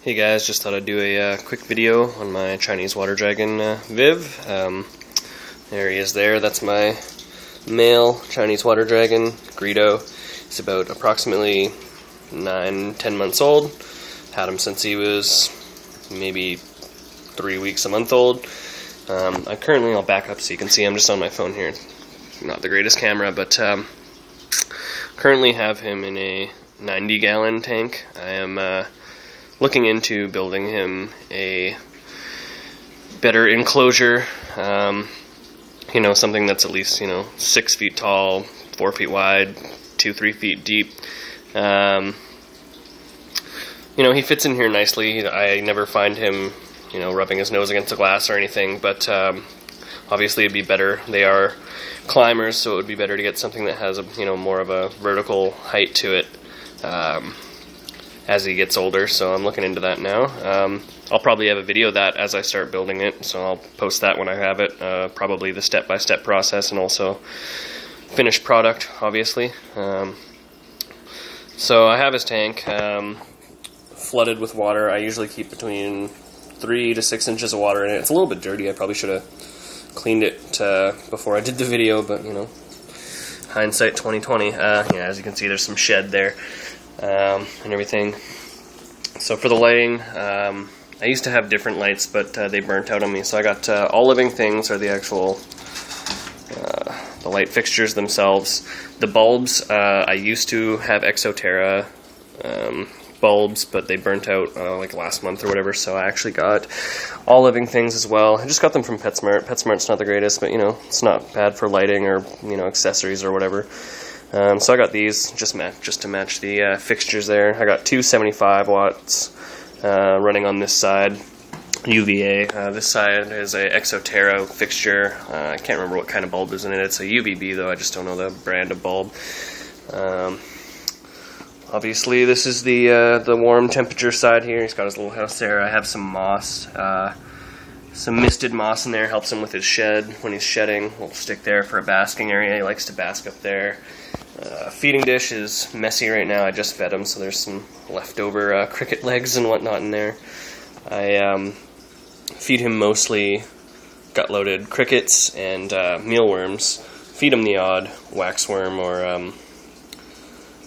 Hey guys, just thought I'd do a quick video on my Chinese water dragon Viv. There he is there. That's my male Chinese water dragon, Greedo. He's about approximately 9-10 months old. Had him since he was maybe 3 weeks, a month old. I'll back up so you can see I'm just on my phone here. Not the greatest camera, but currently have him in a 90-gallon tank. I am looking into building him a better enclosure, something that's at least, 6 feet tall, 4 feet wide, 2-3 feet deep. He fits in here nicely. I never find him, rubbing his nose against the glass or anything, but obviously it'd be better. They are climbers, so it would be better to get something that has more of a vertical height to it as he gets older, so I'm looking into that now. I'll probably have a video of that as I start building it, so I'll post that when I have it, probably the step-by-step process and also finished product, obviously. So I have his tank flooded with water. I usually keep between 3 to 6 inches of water in it. It's a little bit dirty. I probably should have cleaned it before I did the video, but hindsight 2020. As you can see, there's some shed there. And everything. So for the lighting, I used to have different lights, but they burnt out on me. So I got All Living Things are the actual the light fixtures themselves. The bulbs, I used to have Exoterra bulbs, but they burnt out like last month or whatever. So I actually got All Living Things as well. I just got them from PetSmart. PetSmart's not the greatest, but it's not bad for lighting or accessories or whatever. So I got these just to match the fixtures there. I got two 75 watts running on this side, UVA. This side is a Exoterra fixture. I can't remember what kind of bulb is in it. It's a UVB though. I just don't know the brand of bulb. Obviously, this is the warm temperature side here. He's got his little house there. I have some moss. Some misted moss in there helps him with his shed when he's shedding. We'll stick there for a basking area. He likes to bask up there. Feeding dish is messy right now. I just fed him, so there's some leftover cricket legs and whatnot in there. I feed him mostly gut-loaded crickets and mealworms. Feed him the odd waxworm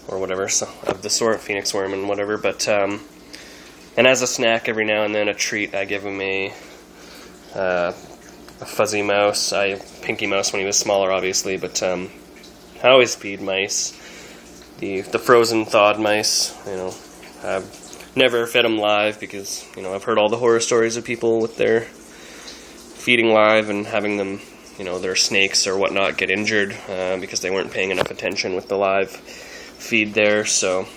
or whatever, so of the sort, phoenix worm and whatever. But and as a snack, every now and then a treat, I give him a fuzzy mouse. Pinky mouse when he was smaller, obviously, but I always feed mice. The frozen thawed mice, I've never fed them live because, I've heard all the horror stories of people with their feeding live and having them, their snakes or whatnot get injured because they weren't paying enough attention with the live feed there. So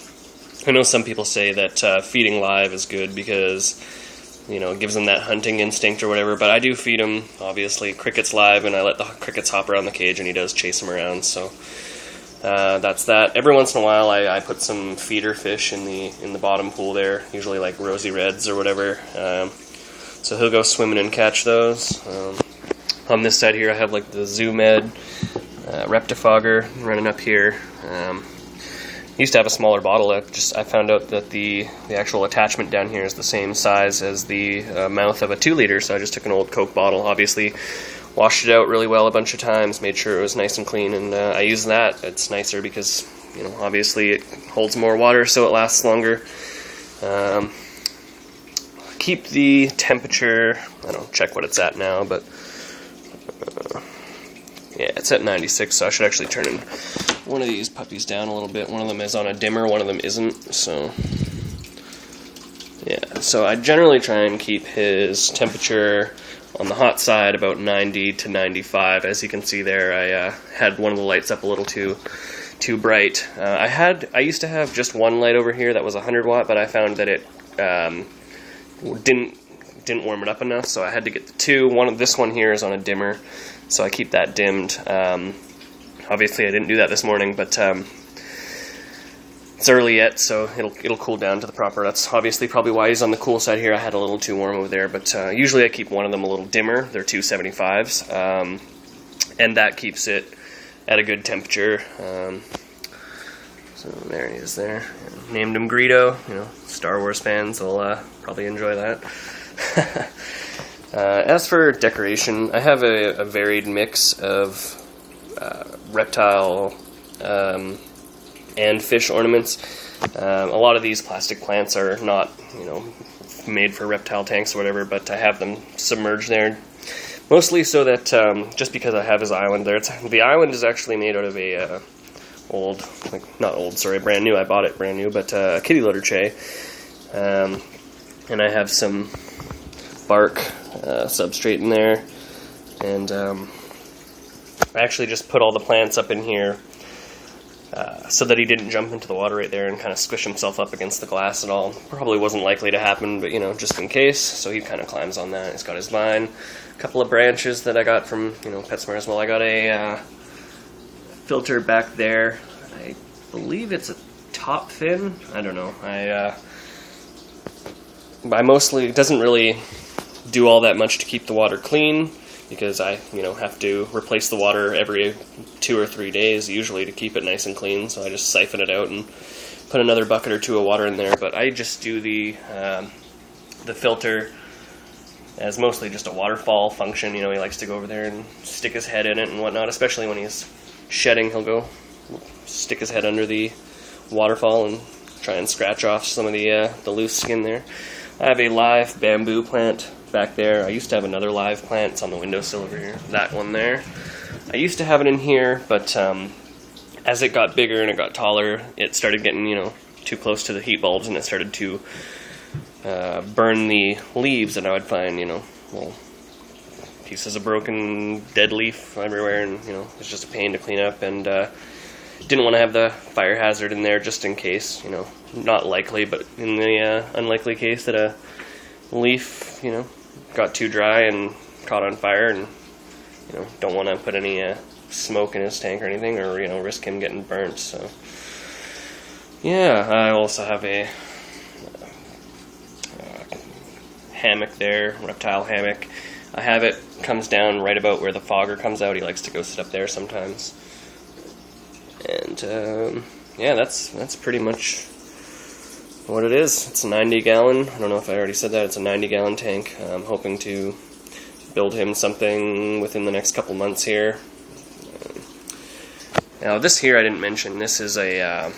I know some people say that feeding live is good because it gives them that hunting instinct or whatever, but I do feed him, obviously, crickets live, and I let the crickets hop around the cage, and he does chase them around, so that's that. Every once in a while, I put some feeder fish in the bottom pool there, usually like rosy reds or whatever, so he'll go swimming and catch those. On this side here, I have like the Zoo Med Reptifogger running up here. Used to have a smaller bottle. I found out that the actual attachment down here is the same size as the mouth of a 2-liter, so I just took an old Coke bottle, obviously washed it out really well a bunch of times, made sure it was nice and clean, and I use that. It's nicer because, obviously it holds more water, so it lasts longer. Keep the temperature, I don't check what it's at now, but yeah, it's at 96, so I should actually turn one of these puppies down a little bit. One of them is on a dimmer, one of them isn't, so yeah. So I generally try and keep his temperature on the hot side about 90 to 95. As you can see there, I had one of the lights up a little too bright. I used to have just one light over here that was 100 watt, but I found that it didn't warm it up enough, so I had to get the two. This one here is on a dimmer, so I keep that dimmed. Obviously, I didn't do that this morning, but it's early yet, so it'll cool down to the proper. That's obviously probably why he's on the cool side here. I had a little too warm over there, but usually I keep one of them a little dimmer. They're 275s, and that keeps it at a good temperature. So there he is there. Named him Greedo. You know, Star Wars fans will probably enjoy that. As for decoration, I have a varied mix of reptile and fish ornaments. A lot of these plastic plants are not, you know, made for reptile tanks or whatever, but I have them submerged there. Mostly so that, just because I have his island there, the island is actually made out of a brand new, I bought it brand new, but a kitty litter tray. And I have some bark substrate in there, and I actually just put all the plants up in here so that he didn't jump into the water right there and kind of squish himself up against the glass at all. Probably wasn't likely to happen, but, you know, just in case. So he kind of climbs on that. He's got his vine, a couple of branches that I got from, you know, PetSmart as well. I got a filter back there. I believe it's a top fin. I don't know. I mostly, it doesn't really do all that much to keep the water clean, because I, you know, have to replace the water every 2 or 3 days usually to keep it nice and clean. So I just siphon it out and put another bucket or two of water in there. But I just do the filter as mostly just a waterfall function. You know, he likes to go over there and stick his head in it and whatnot, especially when he's shedding. He'll go stick his head under the waterfall and try and scratch off some of the loose skin there. I have a live bamboo plant back there. I used to have another live plant. It's on the windowsill over here. That one there. I used to have it in here, but as it got bigger and it got taller, it started getting, you know, too close to the heat bulbs, and it started to burn the leaves, and I would find, you know, little pieces of broken dead leaf everywhere, and, you know, it's just a pain to clean up, and didn't want to have the fire hazard in there just in case, you know, not likely, but in the unlikely case that a leaf, you know, got too dry and caught on fire, and, you know, don't want to put any smoke in his tank or anything, or, you know, risk him getting burnt. So yeah, I also have a hammock there, reptile hammock. I have it, comes down right about where the fogger comes out. He likes to go sit up there sometimes. And yeah, that's pretty much what it is. It's a 90-gallon. I don't know if I already said that. It's a 90-gallon tank. I'm hoping to build him something within the next couple months here. Now this here I didn't mention. This is a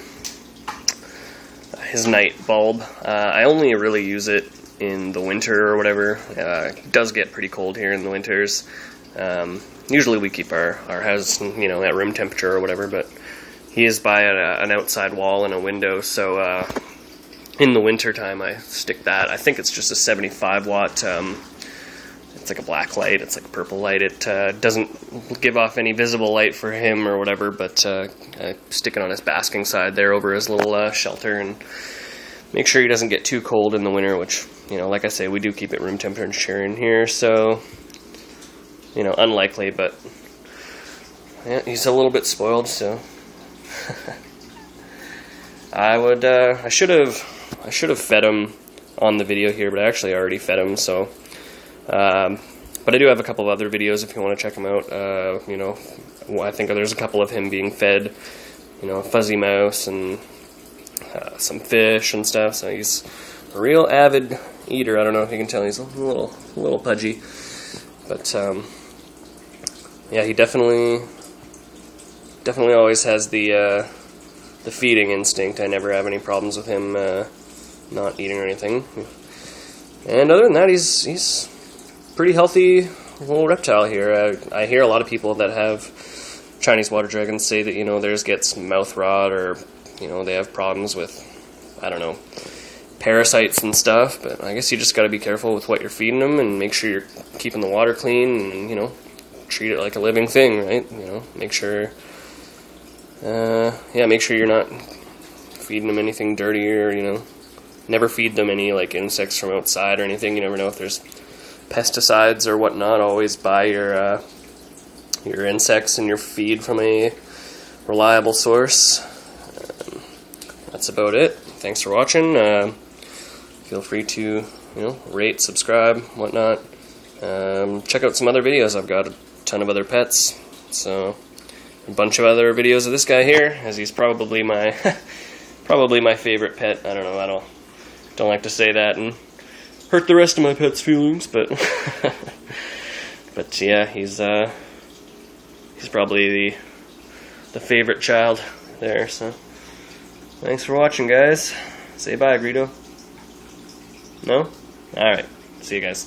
his night bulb. I only really use it in the winter or whatever. It does get pretty cold here in the winters. Usually we keep our house, you know, at room temperature or whatever, but he is by an outside wall and a window, so in the winter time I stick that. I think it's just a 75 watt, it's like a black light, it's like a purple light. It doesn't give off any visible light for him or whatever, but I stick it on his basking side there over his little shelter, and make sure he doesn't get too cold in the winter, which, you know, like I say, we do keep it room temperature in here, so, you know, unlikely, but yeah, he's a little bit spoiled, so I should have fed him on the video here, but I actually already fed him, so but I do have a couple of other videos if you want to check them out. You know, I think there's a couple of him being fed, you know, a fuzzy mouse and some fish and stuff, so he's a real avid eater. I don't know if you can tell, he's a little pudgy, but yeah, he definitely always has the feeding instinct. I never have any problems with him not eating or anything. And other than that, he's pretty healthy little reptile here. I hear a lot of people that have Chinese water dragons say that, you know, theirs gets mouth rot, or, you know, they have problems with, I don't know, parasites and stuff, but I guess you just got to be careful with what you're feeding them and make sure you're keeping the water clean and, you know, treat it like a living thing, right? You know, make sure make sure you're not feeding them anything dirty, or, you know, never feed them any, like, insects from outside or anything. You never know if there's pesticides or whatnot. Always buy your insects and your feed from a reliable source. That's about it. Thanks for watching. Feel free to, you know, rate, subscribe, whatnot. Check out some other videos. I've got a ton of other pets, so a bunch of other videos of this guy here, as he's probably my Probably my favorite pet. I don't know. I don't like to say that and hurt the rest of my pet's feelings, but but yeah, he's probably the favorite child there. So thanks for watching, guys. Say bye, Greedo. No? All right. See you guys.